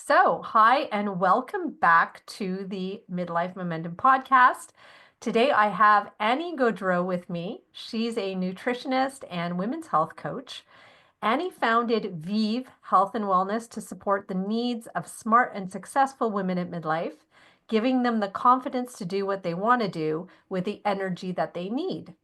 Hi, and welcome back to the Midlife Momentum podcast. Today, I have Annie Gaudreault with me. She's a nutritionist and women's health coach. Annie founded VEEV Health and Wellness to support the needs of smart and successful women at midlife, giving them the confidence to do what they want to do with the energy that they need.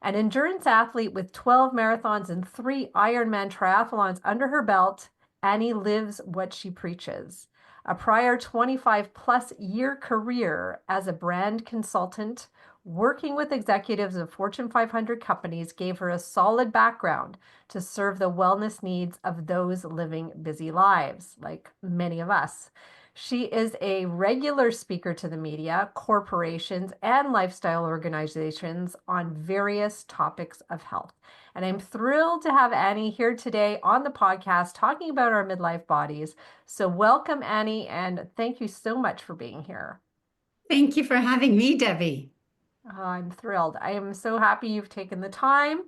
An endurance athlete with 12 marathons and 3 Ironman triathlons under her belt, Annie lives what she preaches. A prior 25-plus-year career as a brand consultant, working with executives of Fortune 500 companies gave her a solid background to serve the wellness needs of those living busy lives, like many of us. She is a regular speaker to the media, corporations, and lifestyle organizations on various topics of health. And I'm thrilled to have Annie here today on the podcast talking about our midlife bodies. So, welcome, Annie, and thank you so much for being here. Thank you for having me, Debbie. I'm thrilled. I am so happy you've taken the time.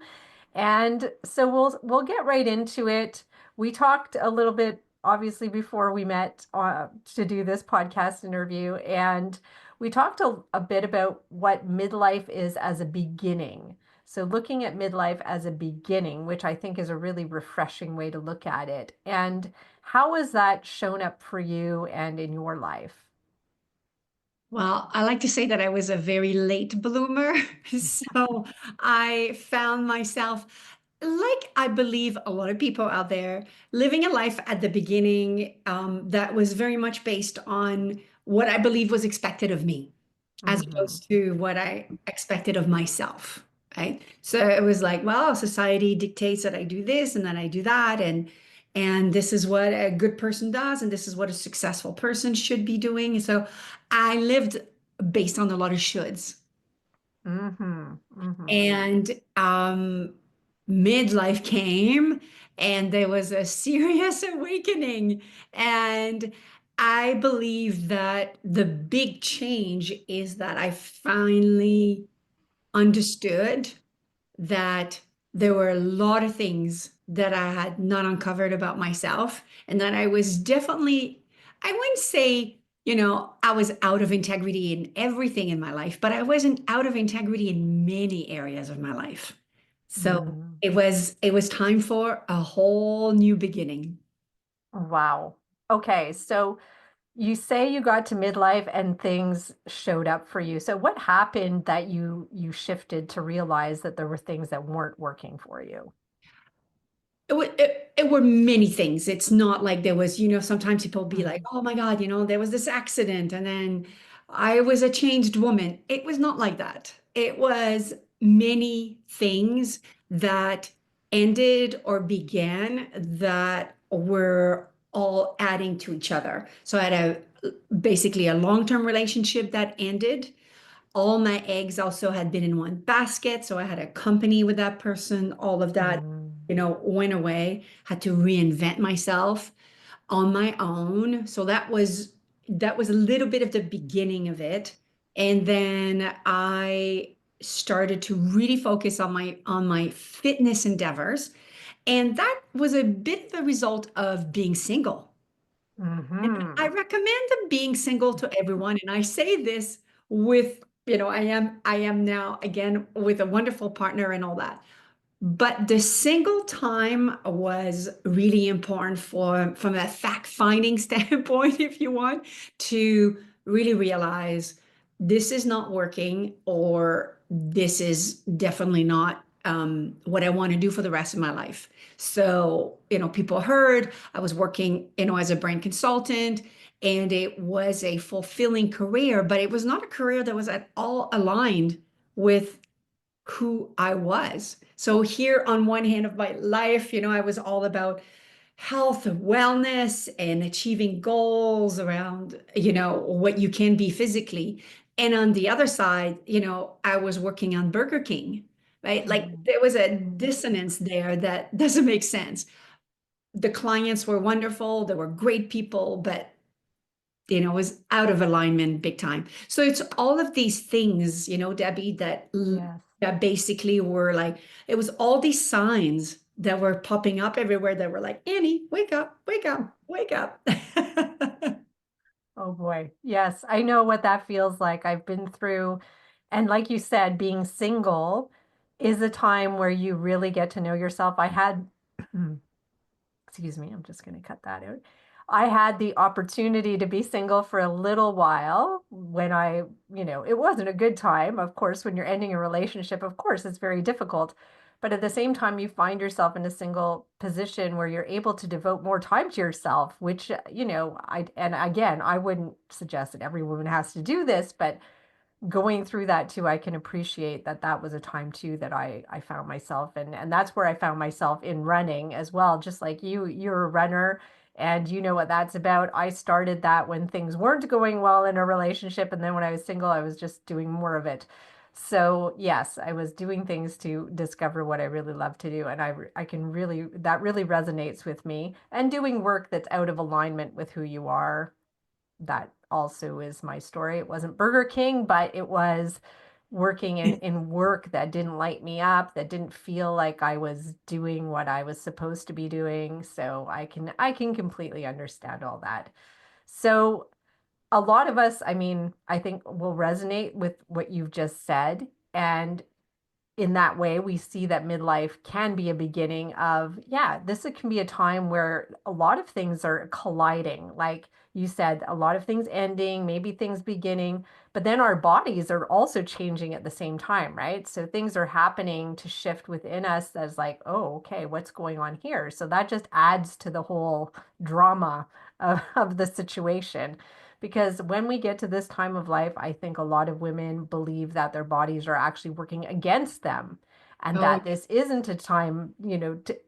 And so we'll get right into it. We talked a little bit, obviously, before we met to do this podcast interview, and we talked a bit about what midlife is as a beginning. So looking at midlife as a beginning, which I think is a really refreshing way to look at it. And how has that shown up for you and in your life? Well, I like to say that I was a very late bloomer. So I found myself, like I believe a lot of people out there, living a life at the beginning that was very much based on what I believe was expected of me, as Hmm. opposed to what I expected of myself. Right. So it was like, well, society dictates that I do this and then I do that. And this is what a good person does, and this is what a successful person should be doing. So I lived based on a lot of shoulds. Hmm. Hmm. And midlife came, and there was a serious awakening. And I believe that the big change is that I finally understood that there were a lot of things that I had not uncovered about myself, and that I was definitely, I wouldn't say, I was out of integrity in everything in my life, but I wasn't out of integrity in many areas of my life. So Hmm. it was time for a whole new beginning. Wow. Okay, so you say you got to midlife and things showed up for you. So what happened that you shifted to realize that there were things that weren't working for you? It were many things. It's not like there was, sometimes people be like, Mhm. oh my God, there was this accident and then I was a changed woman. It was not like that. It was many things that ended or began that were all adding to each other. So I had basically a long-term relationship that ended. All my eggs also had been in one basket. So I had a company with that person. All of that, Mm. went away. Had to reinvent myself on my own. So that was a little bit of the beginning of it. And then I started to really focus on my fitness endeavors. And that was a bit of a result of being single. And I Hmm. recommend being single to everyone. And I say this with, I am now again with a wonderful partner and all that. But the single time was really important from a fact-finding standpoint, if you want, to really realize this is not working, or this is definitely not what I want to do for the rest of my life. So, people heard I was working, as a brain consultant, and it was a fulfilling career, but it was not a career that was at all aligned with who I was. So here on one hand of my life, I was all about health and wellness and achieving goals around, what you can be physically. And on the other side, I was working on Burger King, right? Like Hmm. there was a Hmm. dissonance there that doesn't make sense. The clients were wonderful, they were great people, but it was out of alignment big time. So it's all of these things, Debbie, Yes. that basically were like, it was all these signs that were popping up everywhere that were like, Annie, wake up, wake up, wake up. Oh boy. Yes, I know what that feels like. I've been through, and like you said, being single is a time where you really get to know yourself. I had, excuse me, I'm just going to cut that out. I had the opportunity to be single for a little while when it wasn't a good time. Of course, when you're ending a relationship, of course, it's very difficult. But at the same time, you find yourself in a single position where you're able to devote more time to yourself, which, and again, I wouldn't suggest that every woman has to do this, but going through that too, I can appreciate that that was a time too that I found myself, and that's where I found myself in running as well. Just like you're a runner and you know what that's about. I started that when things weren't going well in a relationship, and then when I was single, I was just doing more of it. So yes, I was doing things to discover what I really love to do, and I can really that really resonates with me. And doing work that's out of alignment with who you are, that also is my story. It wasn't Burger King, but it was working in work that didn't light me up, that didn't feel like I was doing what I was supposed to be doing. So I can completely understand all that. So a lot of us, I mean, I think will resonate with what you've just said. And in that way, we see that midlife can be a beginning of, yeah, this can be a time where a lot of things are colliding. Like you said, a lot of things ending, maybe things beginning, but then our bodies are also changing at the same time, right? So things are happening to shift within us as like, oh, okay, what's going on here? So that just adds to the whole drama of the situation. Because when we get to this time of life, I think a lot of women believe that their bodies are actually working against them, and Oh, that this isn't a time,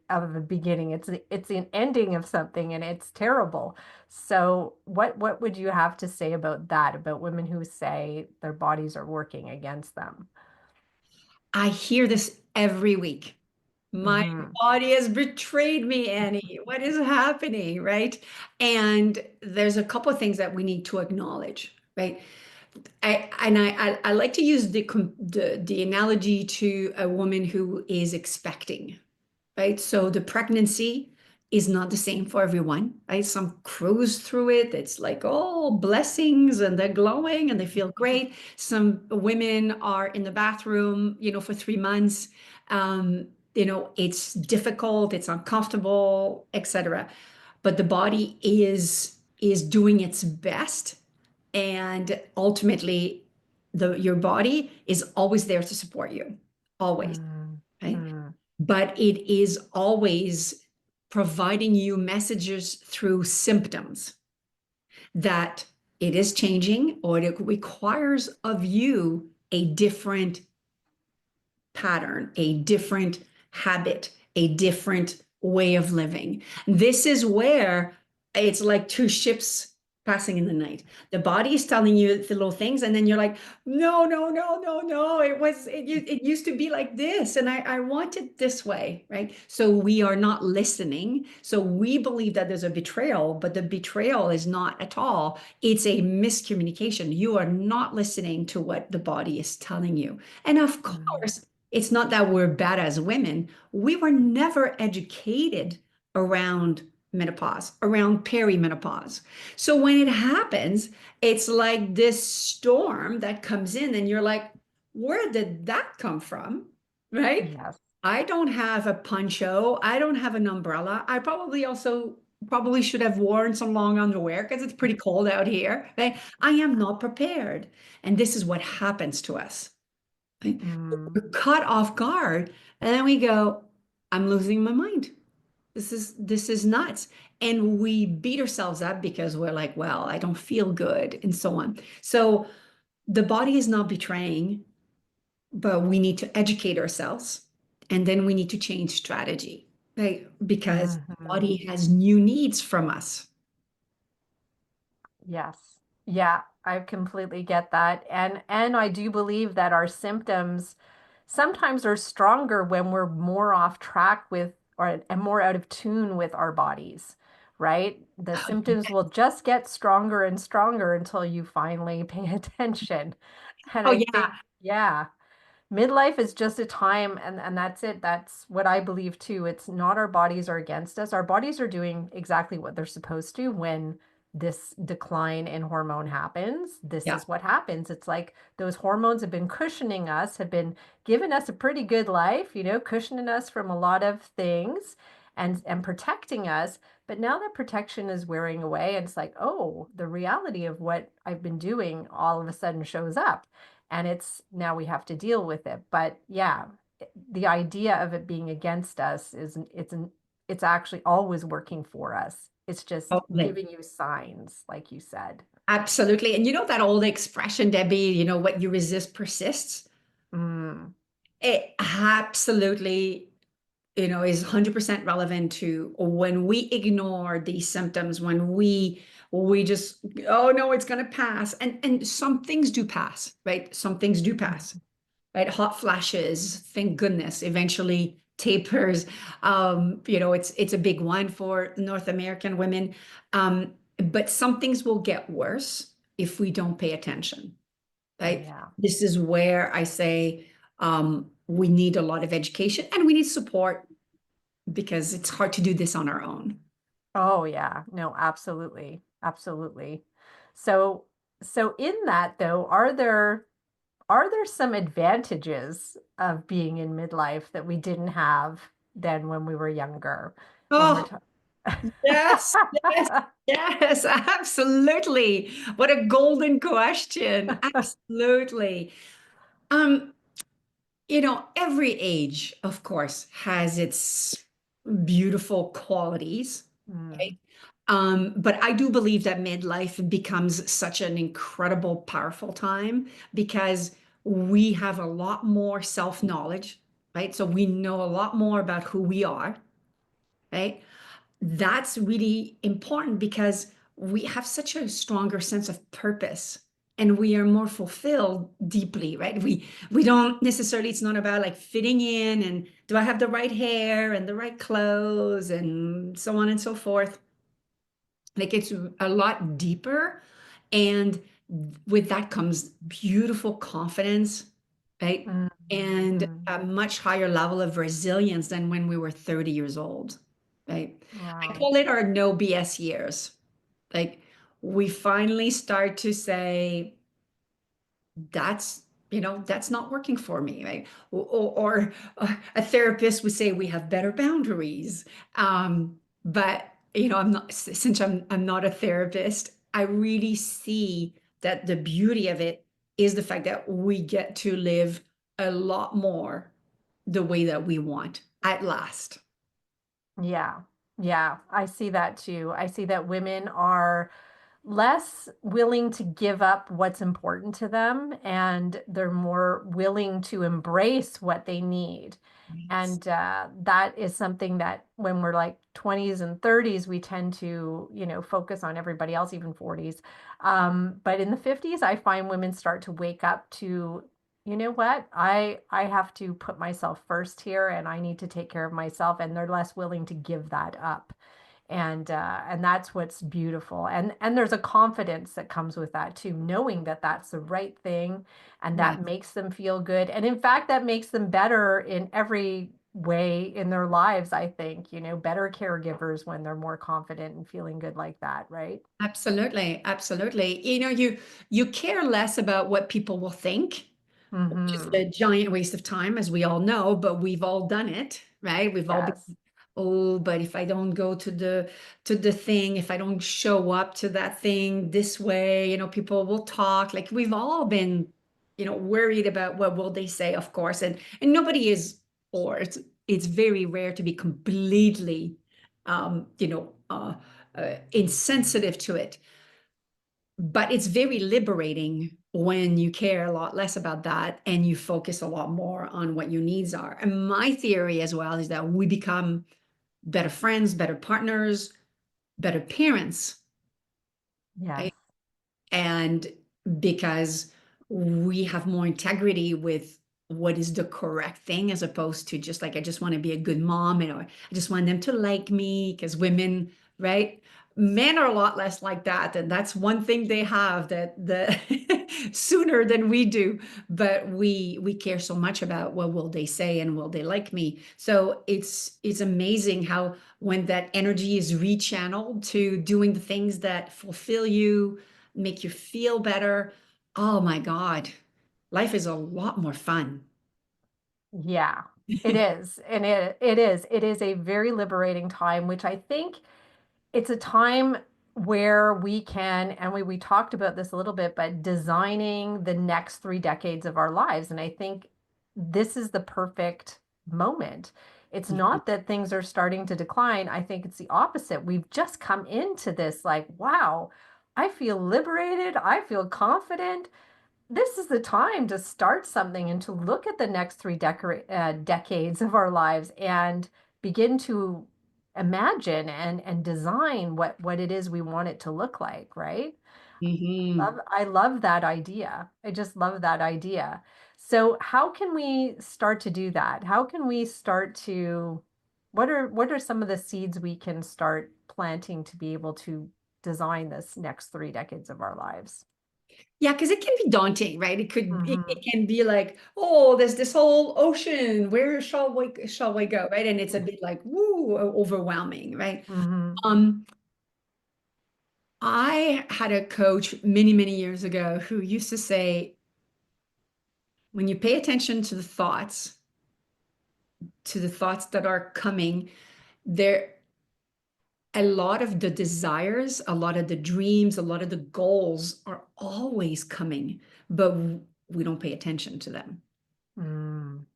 of a beginning. It's an ending of something, and it's terrible. So, what would you have to say about that? About women who say their bodies are working against them? I hear this every week. My Hmm. body has betrayed me, Annie. What is happening, right? And there's a couple of things that we need to acknowledge, right? I like to use the analogy to a woman who is expecting, right? So the pregnancy is not the same for everyone, right? Some cruise through it. It's like, oh, blessings, and they're glowing and they feel great. Some women are in the bathroom, for 3 months. It's difficult, it's uncomfortable, etc. But the body is doing its best, and ultimately, your body is always there to support you, always, Mm, right? mm, But it is always providing you messages through symptoms that it is changing, or it requires of you a different pattern, a different habit, a different way of living. This is where it's like two ships passing in the night. The body is telling you the little things, and then you're like, no, no, no, no, no. It used to be like this, and I want it this way, right? So we are not listening. So we believe that there's a betrayal, but the betrayal is not at all. It's a miscommunication. You are not listening to what the body is telling you. And of mm. course, it's not that we're bad as women. We were never educated around menopause, around perimenopause. So when it happens, it's like this storm that comes in, and you're like, where did that come from? Right? Yes. I don't have a poncho. I don't have an umbrella. I probably should have worn some long underwear because it's pretty cold out here. Right? I am not prepared. And this is what happens to us. Right? Mm, We're caught off guard, and then we go, I'm losing my mind. This is nuts. And we beat ourselves up because we're like, well, I don't feel good, and so on. So the body is not betraying, but we need to educate ourselves, and then we need to change strategy, right? Because the mhm. body has new needs from us. Yes. Yeah, I completely get that. And I do believe that our symptoms sometimes are stronger when we're more off track with or and more out of tune with our bodies, right? The symptoms will just get stronger and stronger until you finally pay attention. And Oh I yeah. think, yeah, midlife is just a time, and that's it. That's what I believe too. It's not our bodies are against us. Our bodies are doing exactly what they're supposed to when this decline in hormone happens, this Yeah. is what happens. It's like those hormones have been cushioning us, have been giving us a pretty good life, cushioning us from a lot of things and protecting us. But now that protection is wearing away, and it's like, oh, the reality of what I've been doing all of a sudden shows up. And it's now we have to deal with it. But yeah, the idea of it being against us it's actually always working for us. It's just Totally. giving you signs, like you said. Absolutely. And you know that old expression, Debbie, what you resist persists? Mm, It absolutely, is 100% relevant to when we ignore these symptoms, when we just, oh no, it's going to pass. And some things do pass, right? Some things do pass, mhm. right? Hot flashes, thank goodness, eventually tapers. It's a big one for North American women. But some things will get worse if we don't pay attention, Oh right? yeah. This is where I say we need a lot of education and we need support because it's hard to do this on our own. Oh yeah. No, absolutely. Absolutely. So so in that though, are there some advantages of being in midlife that we didn't have then when we were younger? When we're Oh, talking. yes, yes, yes, absolutely. What a golden question. Absolutely. Um, every age, of course, has its beautiful qualities, right? Mm, But I do believe that midlife becomes such an incredible, powerful time because we have a lot more self-knowledge, right? So we know a lot more about who we are, right? That's really important because we have such a stronger sense of purpose and we are more fulfilled deeply, right? We don't necessarily, it's not about like fitting in and do I have the right hair and the right clothes and so on and so forth. Like it's a lot deeper. And with that comes beautiful confidence, right? mm, And mm. a much higher level of resilience than when we were 30 years old, right? I Wow. call it our no BS years. Like we finally start to say, that's that's not working for me, right? Or a therapist would say we have better boundaries. But I'm not, since I'm not a therapist, I really see that the beauty of it is the fact that we get to live a lot more the way that we want at last. Yeah. Yeah. I see that too. I see that women are less willing to give up what's important to them and they're more willing to embrace what they need. Yes. And that is something that when we're like 20s and 30s, we tend to, focus on everybody else, even 40s. But in the 50s, I find women start to wake up to, you know what? I have to put myself first here and I need to take care of myself. And they're less willing to give that up. And that's what's beautiful. And there's a confidence that comes with that too, knowing that that's the right thing and Yeah. that makes them feel good. And in fact, that makes them better in every way in their lives, I think, better caregivers when they're more confident and feeling good like that, right? Absolutely, absolutely. You care less about what people will think, which is Mm-hmm. a giant waste of time, as we all know, but we've all done it, right? We've all been, Yes. oh, but if I don't go to the thing, if I don't show up to that thing this way, people will talk. Like we've all been, worried about what will they say, of course. And nobody is, or it's very rare to be completely um, you know, uh, insensitive to it. But it's very liberating when you care a lot less about that and you focus a lot more on what your needs are. And my theory as well is that we become better friends, better partners, better parents, Yes. right? And because we have more integrity with what is the correct thing as opposed to just like I just want to be a good mom and or I just want them to like me because women, right? Men are a lot less like that, and that's one thing they have that the sooner than we do, but we care so much about what will they say and will they like me. So it's amazing how when that energy is rechanneled to doing the things that fulfill you, make you feel better, oh my God, life is a lot more fun. Yeah, it is. And it is a very liberating time, which I think it's a time where we can, and we talked about this a little bit, but designing the next 3 decades of our lives. And I think this is the perfect moment. It's not that things are starting to decline. I think it's the opposite. We've just come into this like, wow, I feel liberated. I feel confident. This is the time to start something and to look at the next decades of our lives and begin to imagine and design what it is we want it to look like, right? Mhm. I love that idea. I just love that idea. So how can we start to do that? How can we start to, what are some of the seeds we can start planting to be able to design this next 3 decades of our lives? Yeah, because it can be daunting, right? It Hmm. can be like, oh, there's this whole ocean. Where shall we go? Right. And it's a bit like, woo, overwhelming, right? Hmm. Um, I had a coach many, many years ago who used to say, when you pay attention to the thoughts that are coming, there a lot of the desires, a lot of the dreams, a lot of the goals are always coming, but we don't pay attention to them.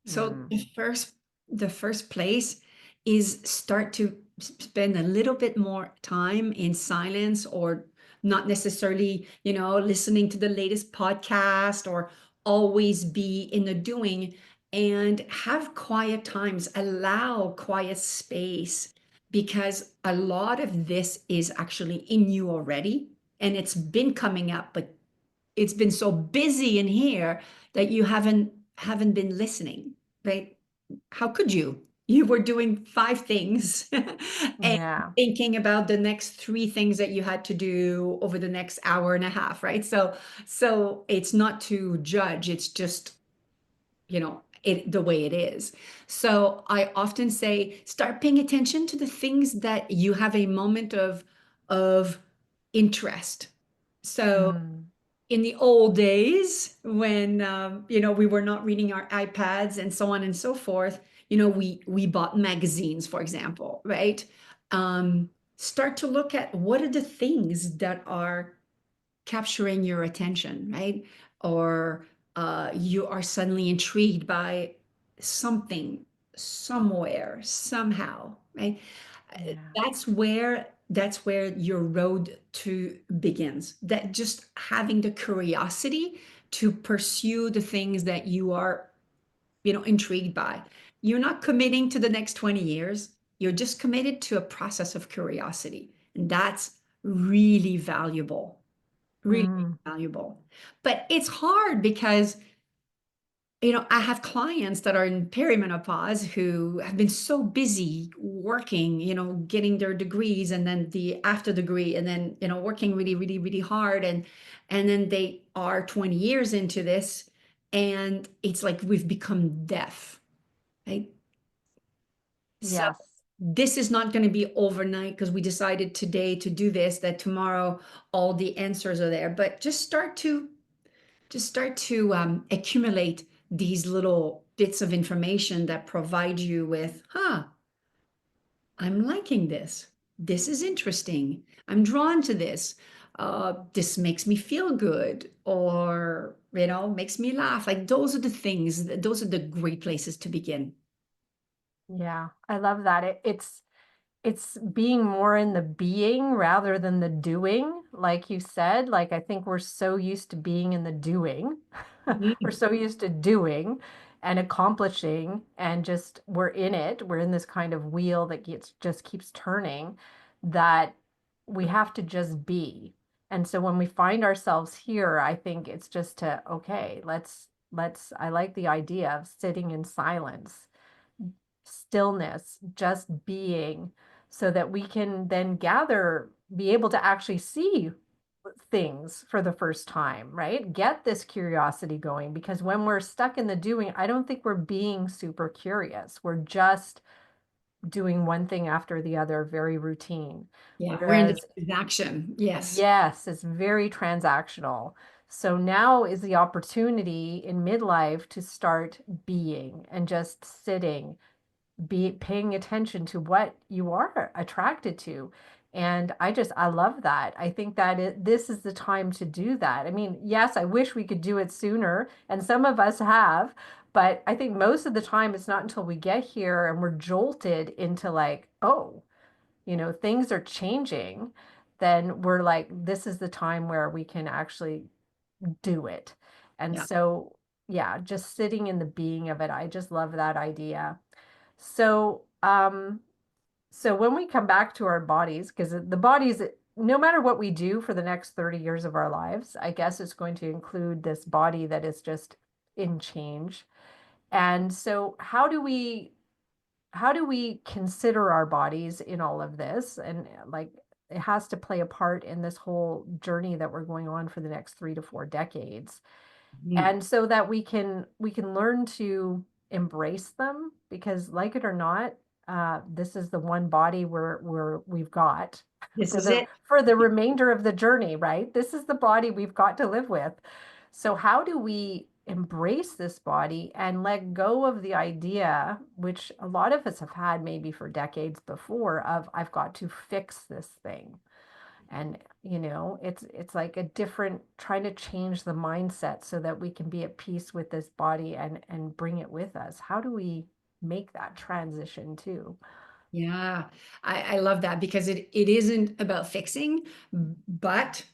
So Mm-hmm. the first place is start to spend a little bit more time in silence, or not necessarily, listening to the latest podcast, or always be in the doing, and have quiet times, allow quiet space, because a lot of this is actually in you already, and it's been coming up, but it's been so busy in here that you haven't been listening, right? How could you? You were doing five things and Yeah. thinking about the next three things that you had to do over the next hour and a half, right? So it's not to judge, it's just, it the way it is. So I often say, start paying attention to the things that you have a moment of interest. So Mm. in the old days when we were not reading our iPads and so on and so forth, we bought magazines, for example, right? Start to look at what are the things that are capturing your attention, right? Or you are suddenly intrigued by something, somewhere, somehow, right? Yeah. That's where your road to begins. That just having the curiosity to pursue the things that you are, intrigued by. You're not committing to the next 20 years. You're just committed to a process of curiosity. And that's really valuable, really Mm. valuable. But it's hard because, I have clients that are in perimenopause who have been so busy working, getting their degrees and then the after degree, and then, working really, really, really hard. And then they are 20 years into this, and it's like we've become deaf, right? So Yes. this is not going to be overnight because we decided today to do this, that tomorrow all the answers are there. But just start to accumulate these little bits of information that provide you with, I'm liking this. This is interesting. I'm drawn to this. This makes me feel good, or, makes me laugh. Like those are the things, those are the great places to begin. Yeah. I love that. It's being more in the being rather than the doing, like you said. Like I think we're so used to being in the doing. We're Mhm. so used to doing and accomplishing and just we're in it. We're in this kind of wheel that gets just keeps turning that we have to just be. And so when we find ourselves here, I think it's just to, okay, let's I like the idea of sitting in silence, stillness, just being, so that we can then gather, be able to actually see things for the first time, right? Get this curiosity going, because when we're stuck in the doing, I don't think we're being super curious. We're just doing one thing after the other, very routine. Yeah, we're in the Whereas, transaction. Yes. yes, it's very transactional. So now is the opportunity in midlife to start being and just sitting, be paying attention to what you are attracted to. And I love that. I think that this is the time to do that. I mean, yes, I wish we could do it sooner, and some of us have, but I think most of the time it's not until we get here and we're jolted into like, oh, things are changing, then we're like, this is the time where we can actually do it. And Yeah. so, yeah, just sitting in the being of it, I just love that idea. So, so when we come back to our bodies, because the bodies, no matter what we do for the next 30 years of our lives, I guess it's going to include this body that is just in change. And so how do we consider our bodies in all of this? And like it has to play a part in this whole journey that we're going on for the next 3 to 4 decades, Mhm. and so that we can learn to embrace them, because like it or not, this is the one body we've got This for is the it. for the remainder of the journey, right? This is the body we've got to live with. So how do we embrace this body and let go of the idea, which a lot of us have had maybe for decades before, of I've got to fix this thing? And it's like a different, trying to change the mindset so that we can be at peace with this body and bring it with us. How do we make that transition too? Yeah, I love that because it isn't about fixing, but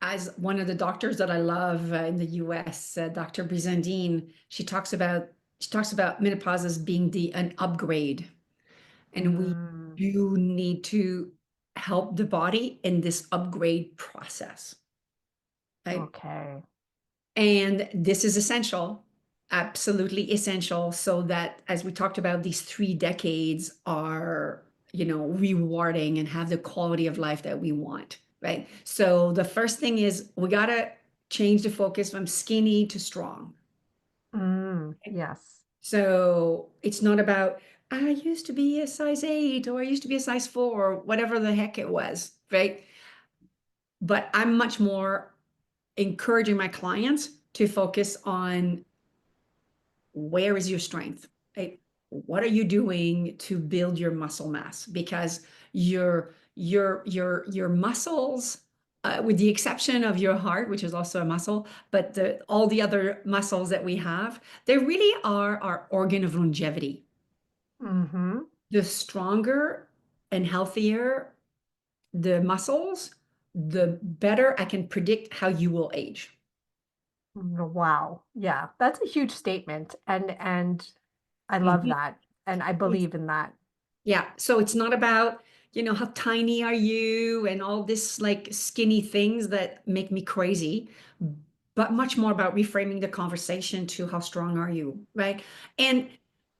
as one of the doctors that I love in the US, Dr. Brizandine, she talks about menopause as being an upgrade, and we Mm, do need to help the body in this upgrade process, right? okay. And this is essential, absolutely essential, so that as we talked about, these 3 decades are, rewarding and have the quality of life that we want, right? So the first thing is we got to change the focus from skinny to strong. Yes. So it's not about, I used to be a size 8 or I used to be a size 4 or whatever the heck it was, right? But I'm much more encouraging my clients to focus on where is your strength, right? What are you doing to build your muscle mass? Because your muscles, with the exception of your heart, which is also a muscle, but all the other muscles that we have, they really are our organ of longevity. Mm-hmm. The stronger and healthier the muscles, the better I can predict how you will age. Wow. Yeah, that's a huge statement, and I love Mhm. that, and I believe in that. Yeah. So it's not about, how tiny are you and all this like skinny things that make me crazy, but much more about reframing the conversation to how strong are you, right? And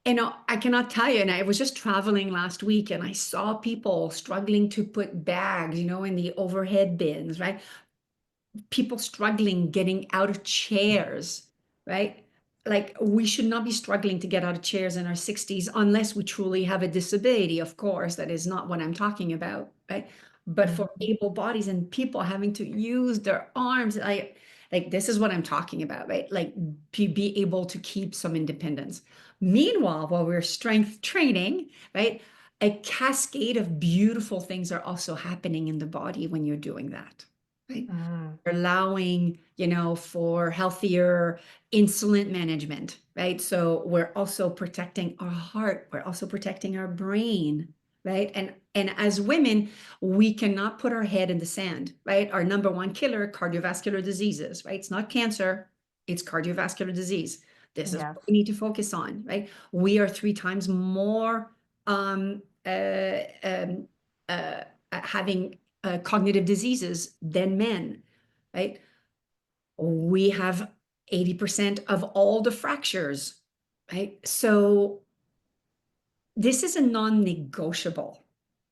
I cannot tell you, and I was just traveling last week and I saw people struggling to put bags, in the overhead bins, right? People struggling getting out of chairs, right? Like we should not be struggling to get out of chairs in our 60s unless we truly have a disability, of course. That is not what I'm talking about, right? But for Mhm. able bodies and people having to use their arms, like this is what I'm talking about, right? Like to be able to keep some independence. Meanwhile, while we're strength training, right? A cascade of beautiful things are also happening in the body when you're doing that, right? Mm, Allowing, for healthier insulin management, right? So we're also protecting our heart, we're also protecting our brain, right? And as women, we cannot put our head in the sand, right? Our number one killer, cardiovascular diseases, right? It's not cancer, it's cardiovascular disease. This is yes. what we need to focus on, right? We are 3 times more um, uh, um, having cognitive diseases than men, right? We have 80% of all the fractures, right? So this is a non-negotiable.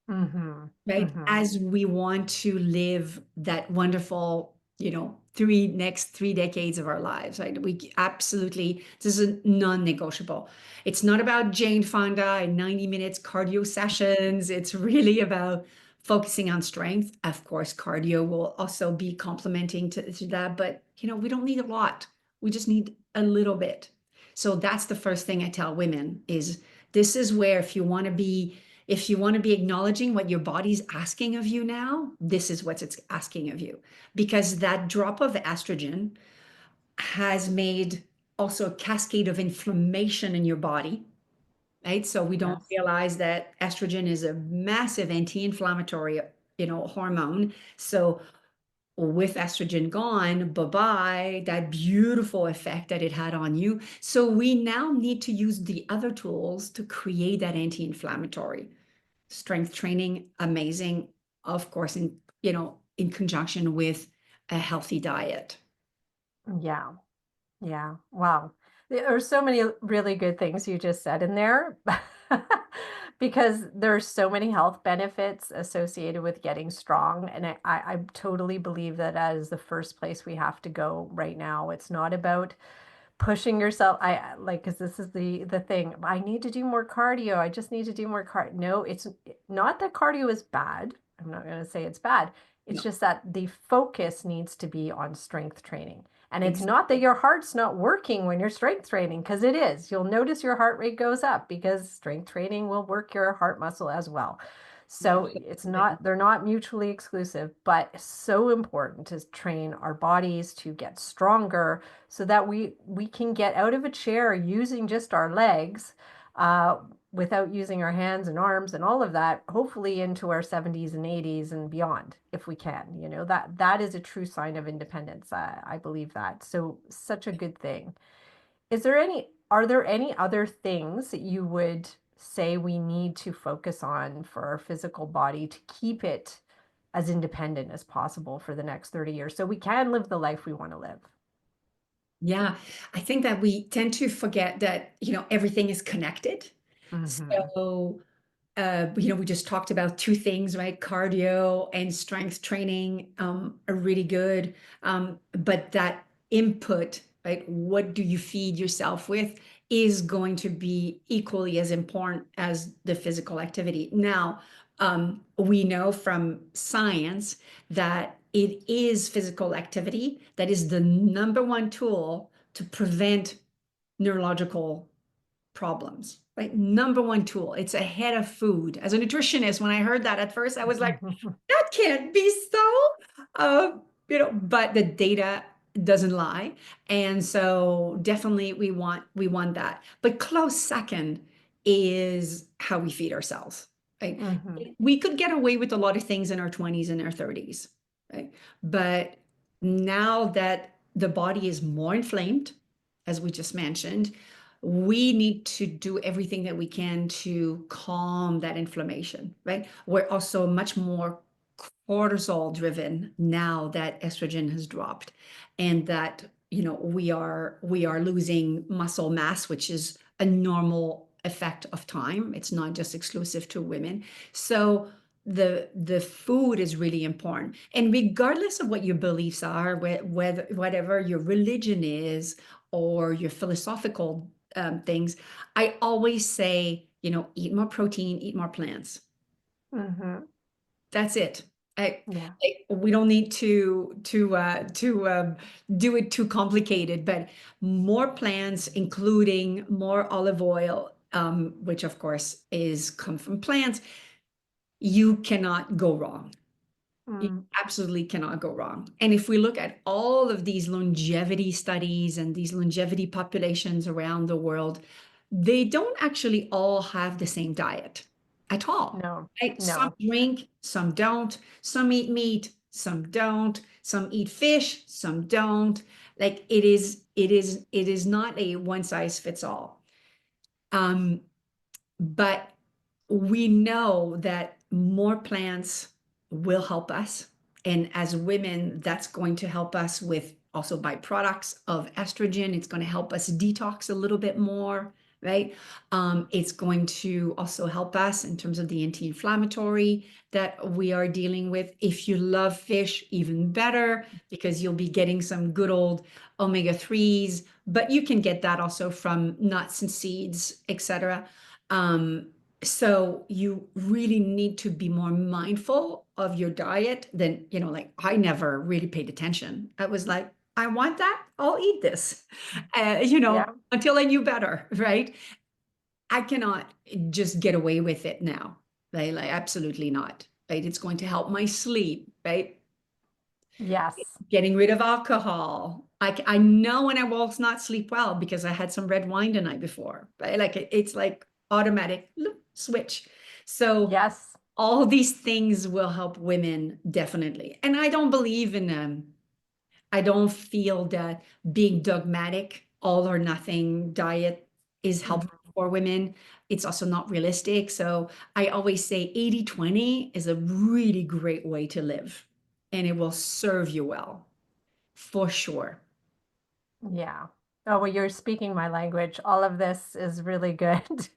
Mm-hmm. right? Mm-hmm. As we want to live that wonderful, next 3 decades of our lives, right? We absolutely, this is non-negotiable. It's not about Jane Fonda and 90 minutes cardio sessions. It's really about focusing on strength. Of course, cardio will also be complementing to that, but we don't need a lot. We just need a little bit. So that's the first thing I tell women is this is where if you want to be acknowledging what your body's asking of you now, this is what it's asking of you. Because that drop of estrogen has made also a cascade of inflammation in your body, right? So we don't Yes. realize that estrogen is a massive anti-inflammatory, hormone. So with estrogen gone, bye-bye, that beautiful effect that it had on you. So we now need to use the other tools to create that anti-inflammatory. Strength training, amazing, of course, in conjunction with a healthy diet. Yeah. Yeah. Wow. There are so many really good things you just said in there because there's so many health benefits associated with getting strong. And I totally believe that that is the first place we have to go right now. It's not about pushing yourself. Like, because this is the thing. I need to do more cardio. I just need to do more cardio. No, it's not that cardio is bad. I'm not going to say it's bad. It's No, just that the focus needs to be on strength training. And it's not that exactly. your heart's not working when you're strength training, because it is. You'll notice your heart rate goes up because strength training will work your heart muscle as well. So it's Absolutely. not, they're not mutually exclusive, but so important to train our bodies to get stronger so that we can get out of a chair using just our legs, uh, without using our hands and arms and all of that, hopefully into our 70s and 80s and beyond, if we can. That is a true sign of independence. I believe that. So such a good thing. Are there any other things that you would say we need to focus on for our physical body to keep it as independent as possible for the next 30 years so we can live the life we want to live? Yeah, I think that we tend to forget that, everything is connected. Hmm. So we just talked about two things, right? Cardio and strength training are really good. But that input, right? What do you feed yourself with is going to be equally as important as the physical activity. Now, we know from science that it is physical activity that is the number one tool to prevent neurological problems, right? Number one tool. It's ahead of food. As a nutritionist, when I heard that at first, I was like, that can't be so. But the data doesn't lie. And so definitely we want that. But close second is how we feed ourselves. Right? Hmm. We could get away with a lot of things in our 20s and our 30s, right? But now that the body is more inflamed, as we just mentioned, we need to do everything that we can to calm that inflammation, right? We're also much more cortisol driven now that estrogen has dropped and that we are losing muscle mass, which is a normal effect of time. It's not just exclusive to women. So the food is really important, and regardless of what your beliefs are, whether whatever your religion is or your philosophical things, I always say, eat more protein, eat more plants. Hmm. That's it. Yeah. We don't need to do it too complicated, but more plants, including more olive oil, which of course is come from plants. You cannot go wrong. You Mm. absolutely cannot go wrong. And if we look at all of these longevity studies and these longevity populations around the world, they don't actually all have the same diet at all. No, Right? Some no. drink, some don't. Some eat meat, some don't. Some eat fish, some don't. Like it is not a one size fits all. Um, but we know that more plants will help us. And as women, that's going to help us with also byproducts of estrogen. It's going to help us detox a little bit more. right? It's going to also help us in terms of the anti-inflammatory that we are dealing with. If you love fish, even better, because you'll be getting some good old omega-3s, but you can get that also from nuts and seeds, etc. So you really need to be more mindful of your diet than, like I never really paid attention. I was like, I want that, I'll eat this, Yeah. until I knew better, right? I cannot just get away with it now, right? Like, absolutely not, right? It's going to help my sleep, right? Yes. Getting rid of alcohol. I know when I will not sleep well because I had some red wine the night before, right? Like it's like automatic switch. So Yes. all these things will help women definitely. And I don't believe in I don't feel that being dogmatic, all or nothing diet is helpful Mhm. for women. It's also not realistic. So I always say 80-20 is a really great way to live, and it will serve you well for sure. Yeah. Oh, well, you're speaking my language. All of this is really good.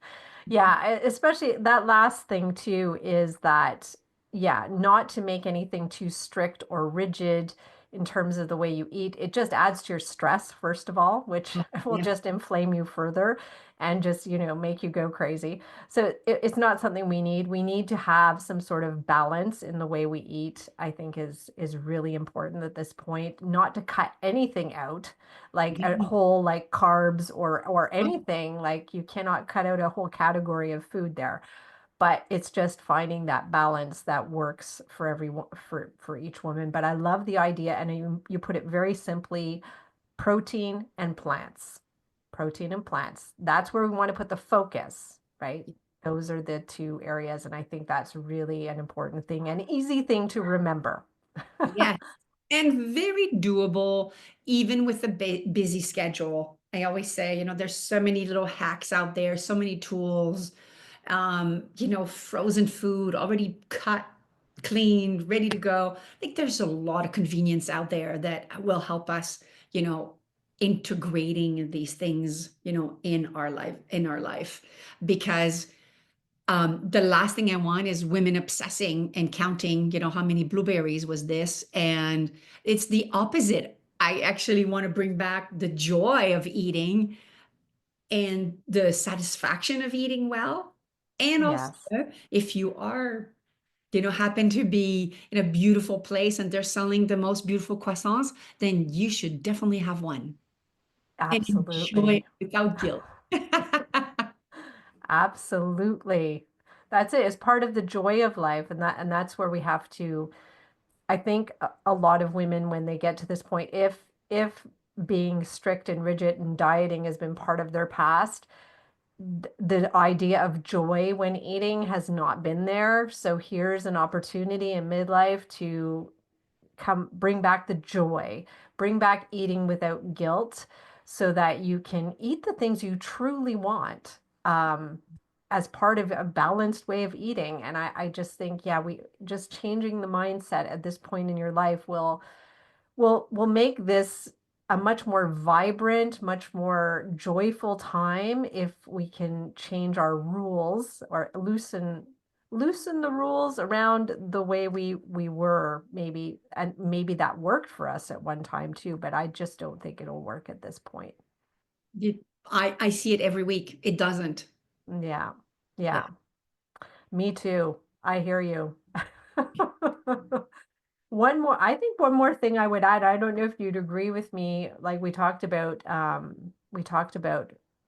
Yeah, especially that last thing too is that, yeah, not to make anything too strict or rigid in terms of the way you eat. It just adds to your stress, first of all, which Oh, will yeah. just inflame you further and just, make you go crazy. So it's not something we need. We need to have some sort of balance in the way we eat, I think is really important at this point, not to cut anything out like a Yeah. whole like carbs or anything. Like you cannot cut out a whole category of food there, but it's just finding that balance that works for everyone, for each woman. But I love the idea, and you put it very simply: protein and plants. Protein and plants, that's where we want to put the focus, right? Those are the two areas, and I think that's really an important thing, an easy thing to remember. Yes. And very doable, even with a busy schedule. I always say, there's so many little hacks out there, so many tools, frozen food already cut, cleaned, ready to go. I think there's a lot of convenience out there that will help us, you know, integrating these things, in our life, because the last thing I want is women obsessing and counting, how many blueberries was this? And it's the opposite. I actually want to bring back the joy of eating and the satisfaction of eating well. And also, Yes, if you are, happen to be in a beautiful place and they're selling the most beautiful croissants, then you should definitely have one and enjoy it absolutely. without guilt. Absolutely. That's it. It's part of the joy of life, and that's where we have to, I think a lot of women when they get to this point, if being strict and rigid and dieting has been part of their past, the idea of joy when eating has not been there. So here's an opportunity in midlife to come bring back the joy, bring back eating without guilt so that you can eat the things you truly want, as part of a balanced way of eating. And I just think, yeah, we just changing the mindset at this point in your life will make this a much more vibrant, much more joyful time if we can change our rules or loosen the rules around the way we were, maybe, and maybe that worked for us at one time too, but I just don't think it'll work at this point. I see it every week. It doesn't. Yeah. Yeah. Yeah. Me too. I hear you. I think one more thing I would add, I don't know if you'd agree with me, like we talked about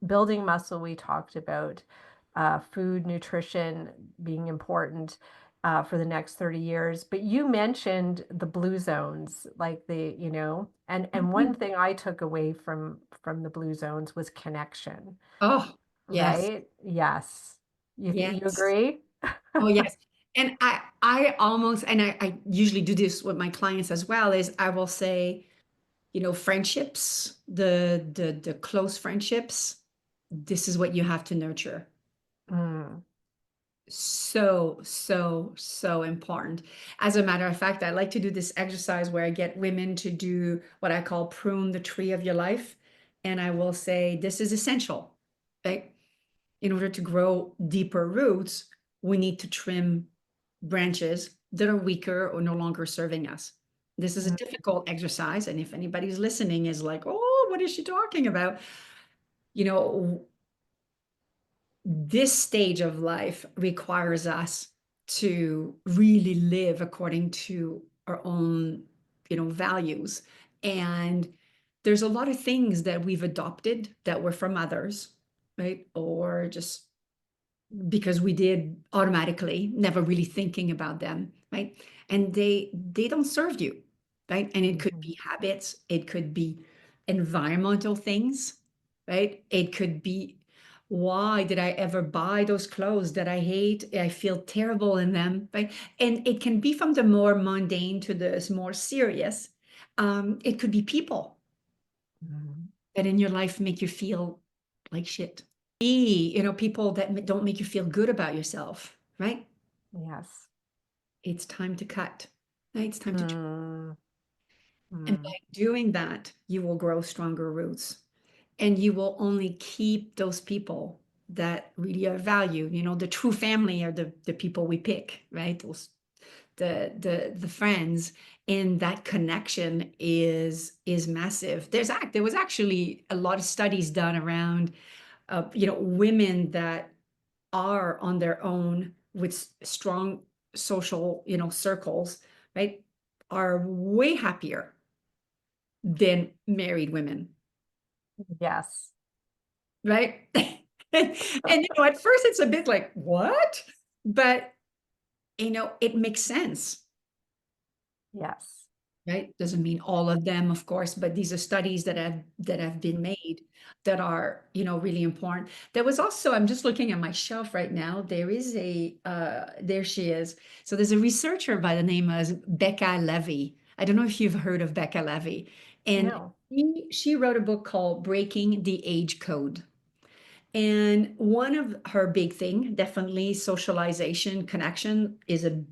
building muscle, we talked about food, nutrition being important for the next 30 years. But you mentioned the blue zones, like and one Mhm. thing I took away from the blue zones was connection, Oh, yes. right? Yes. You Yes. agree? Oh, yes. And I almost, and I usually do this with my clients as well, is I will say, friendships, the close friendships, this is what you have to nurture. Mm, So, so, so important. As a matter of fact, I like to do this exercise where I get women to do what I call prune the tree of your life. And I will say, this is essential, right? in order to grow deeper roots, we need to trim branches that are weaker or no longer serving us. This is a Mm, difficult exercise. And if anybody's listening is like, oh, what is she talking about? You know, this stage of life requires us to really live according to our own, values. And there's a lot of things that we've adopted that were from others, right? Or just because we did automatically, never really thinking about them, right? And they don't serve you, right? And it could mhm. be habits, it could be environmental things, right? It could be, why did I ever buy those clothes that I hate? I feel terrible in them, right? And it can be from the more mundane to the more serious. It could be people Mhm. that in your life make you feel like shit. People that don't make you feel good about yourself, right? Yes. It's time to cut. Right? It's time to, Mm, and mm. by doing that, you will grow stronger roots and you will only keep those people that really are valued. The true family are the people we pick, right? The friends, and that connection is massive. There was actually a lot of studies done around women that are on their own with strong social, circles, right, are way happier than married women, Yes. right? And at first it's a bit like, what? But it makes sense. Yes. Right? Doesn't mean all of them, of course, but these are studies that have been made that are, really important. There was also, I'm just looking at my shelf right now. There she is. So there's a researcher by the name of Becca Levy. I don't know if you've heard of Becca Levy. And No. she wrote a book called Breaking the Age Code. And one of her big thing, definitely socialization, connection is a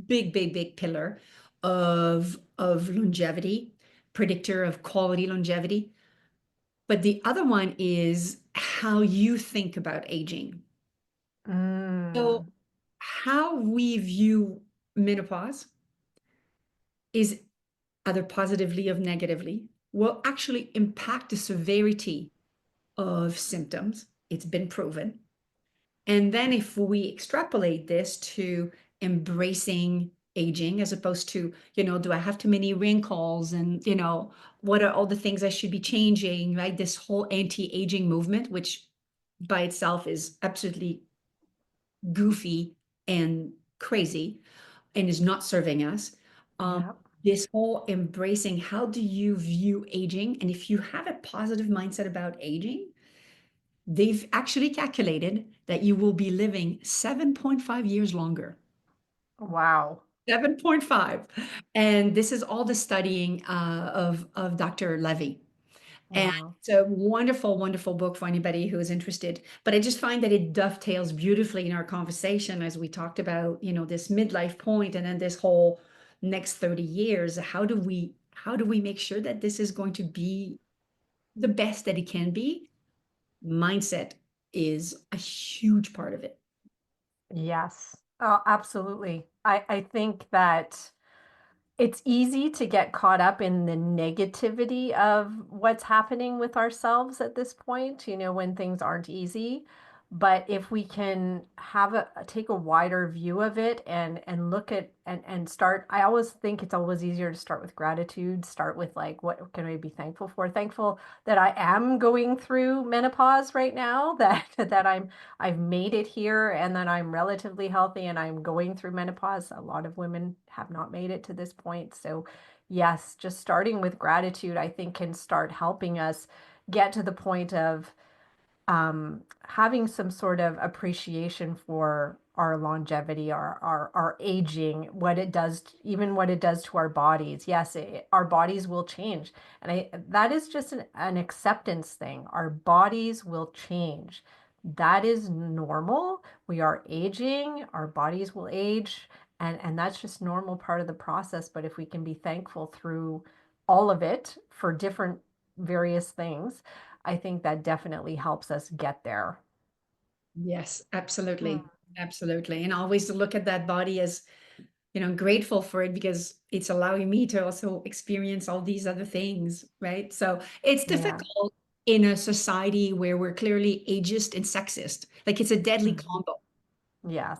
big, big, big pillar of longevity, predictor of quality longevity. But the other one is how you think about aging. So Mm. how we view menopause is either positively or negatively will actually impact the severity of symptoms. It's been proven. And then if we extrapolate this to embracing aging as opposed to, do I have too many wrinkles and, what are all the things I should be changing, right? This whole anti-aging movement, which by itself is absolutely goofy and crazy and is not serving us. Um, Yeah. this whole embracing, how do you view aging? And if you have a positive mindset about aging, they've actually calculated that you will be living 7.5 years longer. Wow. 7.5. And this is all the studying of Dr. Levy. And Wow. it's a wonderful, wonderful book for anybody who is interested. But I just find that it dovetails beautifully in our conversation as we talked about, this midlife point and then this whole next 30 years. How do we make sure that this is going to be the best that it can be? Mindset is a huge part of it. Yes. Oh, absolutely. I think that it's easy to get caught up in the negativity of what's happening with ourselves at this point, when things aren't easy. But if we can have take a wider view of it and look at and start, I always think it's always easier to start with gratitude, start with like, what can I be thankful for? Thankful that I am going through menopause right now, that I've made it here and that I'm relatively healthy and I'm going through menopause. A lot of women have not made it to this point. So, yes, just starting with gratitude, I think, can start helping us get to the point of having some sort of appreciation for our longevity, our aging, what it does, even what it does to our bodies. Yes, our bodies will change. And that is just an acceptance thing. Our bodies will change. That is normal. We are aging, our bodies will age, and that's just normal part of the process. But if we can be thankful through all of it for different various things, I think that definitely helps us get there. Yes, Mm, absolutely. Absolutely. And always look at that body as, grateful for it because it's allowing me to also experience all these other things, right? So it's yeah. difficult in a society where we're clearly ageist and sexist. Like it's a deadly Mhm. combo, Yes.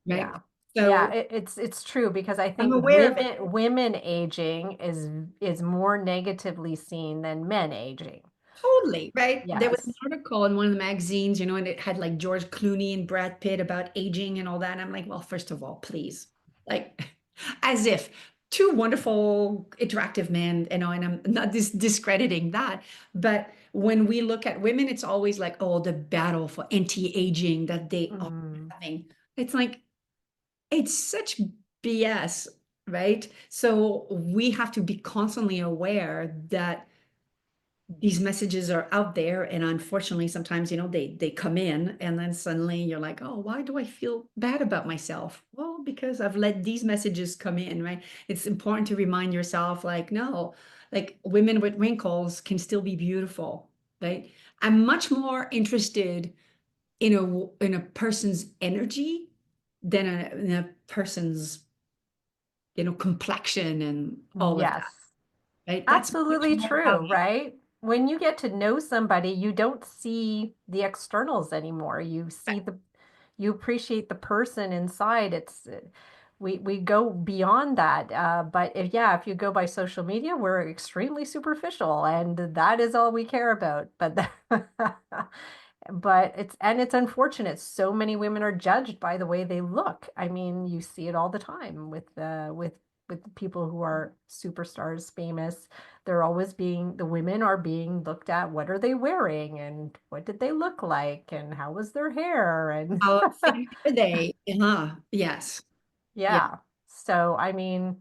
right? Yeah. Yeah, So it's true because I I'm think aware of it. women aging is more negatively seen than men aging. Totally, right? There was an Yes. article in one of the magazines, and it had like George Clooney and Brad Pitt about aging and all that. And I'm like, well, first of all, please. Like, as if two wonderful, attractive men, and I'm not discrediting that. But when we look at women, it's always like, oh, the battle for anti-aging that they are Mm, having. It's like, it's such BS, right? So we have to be constantly aware that these messages are out there, and unfortunately sometimes they come in and then suddenly you're like, oh, why do I feel bad about myself? Well, because I've let these messages come in, right? It's important to remind yourself, like, no, like women with wrinkles can still be beautiful, right? I'm much more interested in a person's energy than in a person's complexion and all of that, yes. right? That's much Absolutely more about true, right? When you get to know somebody, you don't see the externals anymore. You appreciate the person inside. We go beyond that. But if you go by social media, we're extremely superficial, and that is all we care about. But it's unfortunate. So many women are judged by the way they look. I mean, you see it all the time with the people who are superstars, famous. The women are being looked at. What are they wearing, and what did they look like, and how was their hair, and how thin are they? Yes. Yeah. yeah. So I mean,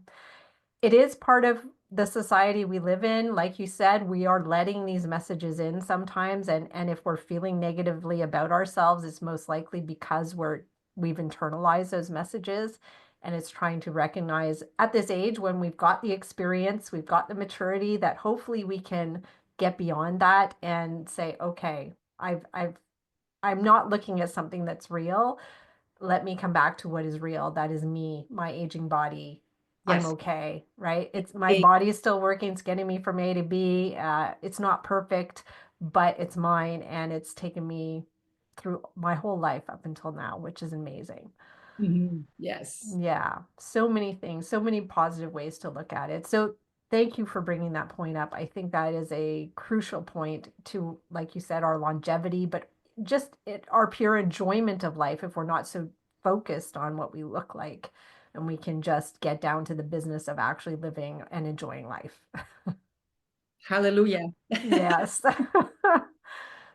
it is part of the society we live in. Like you said, we are letting these messages in sometimes, and if we're feeling negatively about ourselves, it's most likely because we've internalized those messages, and it's trying to recognize at this age when we've got the experience, we've got the maturity, that hopefully we can get beyond that and say, okay, I'm not looking at something that's real. Let me come back to what is real. That is me, my aging body. I'm Yes. okay, right? It's my It- body is still working. It's getting me from A to B. It's not perfect, but it's mine, and it's taken me through my whole life up until now, which is amazing. Yes. Yeah, so many things, so many positive ways to look at it. So thank you for bringing that point up. I think that is a crucial point to, like you said, our longevity, but our pure enjoyment of life if we're not so focused on what we look like, and we can just get down to the business of actually living and enjoying life. Hallelujah. Yes.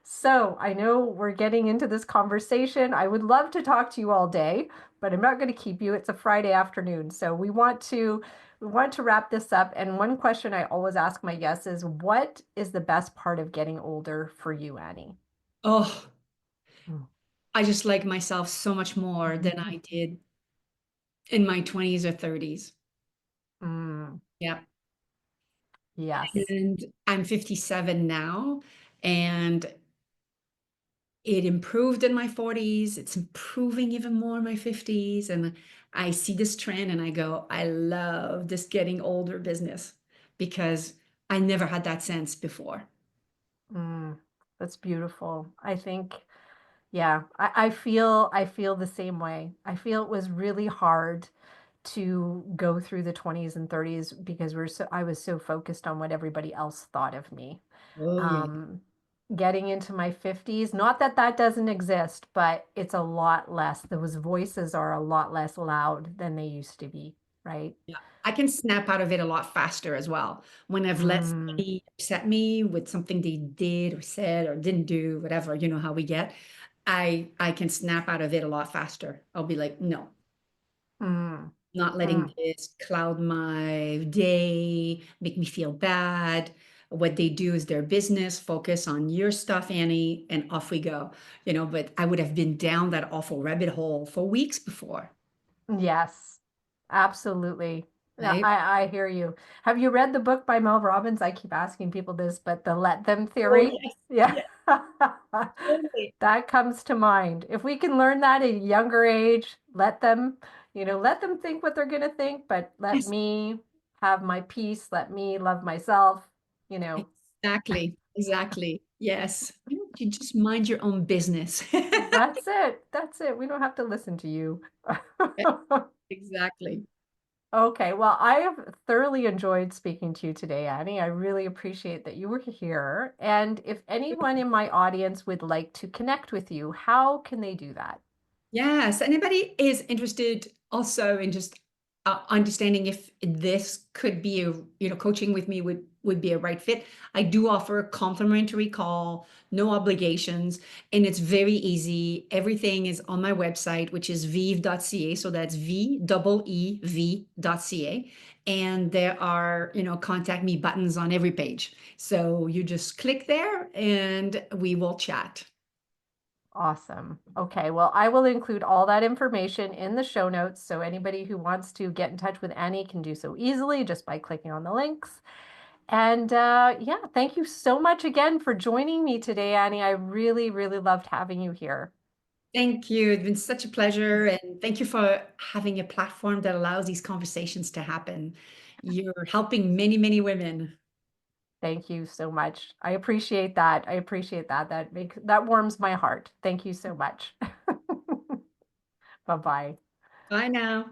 So I know we're getting into this conversation. I would love to talk to you all day, but I'm not going to keep you. It's a Friday afternoon. So we want to wrap this up. And one question I always ask my guests is, what is the best part of getting older for you, Annie? Oh, I just like myself so much more than I did in my 20s or 30s. Mm, Yeah. yes. And I'm 57 now, and it improved in my 40s. It's improving even more in my 50s. And I see this trend and I go, I love this getting older business because I never had that sense before. Mm, that's beautiful. I think, yeah, I feel the same way. I feel it was really hard to go through the 20s and 30s because I was so focused on what everybody else thought of me. Oh, yeah. Um, Getting into my 50s, not that that doesn't exist, but it's a lot less. Those voices are a lot less loud than they used to be, right? Yeah. I can snap out of it a lot faster as well. When I've let Mm, somebody upset me with something they did or said or didn't do, whatever, you know how we get. I can snap out of it a lot faster. I'll be like, no, mm, not letting mm. this cloud my day, make me feel bad. What they do is their business, focus on your stuff, Annie, and off we go. But I would have been down that awful rabbit hole for weeks before. Yes, absolutely. Yeah, right? I hear you. Have you read the book by Mel Robbins? I keep asking people this, but the let them Oh, theory. yes. Yeah. Yes, totally. That comes to mind. If we can learn that at a younger age, let them, let them think what they're going to think, but let Yes, me have my peace. Let me love myself, you know. exactly. Exactly. Yes. You just mind your own business. That's it. That's it. We don't have to listen to you. Exactly. Okay, well, I have thoroughly enjoyed speaking to you today, Annie. I really appreciate that you were here. And if anyone in my audience would like to connect with you, how can they do that? Yes, anybody is interested also in just understanding if this could be a, coaching with me would be a right fit. I do offer a complimentary call, no obligations, and it's very easy. Everything is on my website, which is veev.ca. So that's VEEV.ca. And there are, contact me buttons on every page. So you just click there and we will chat. Awesome. Okay, well, I will include all that information in the show notes. So anybody who wants to get in touch with Annie can do so easily just by clicking on the links. And yeah, thank you so much again for joining me today, Annie. I really, really loved having you here. Thank you. It's been such a pleasure. And thank you for having a platform that allows these conversations to happen. You're helping many, many women. Thank you so much. I appreciate that. I appreciate that. That warms my heart. Thank you so much. Bye-bye. Bye now.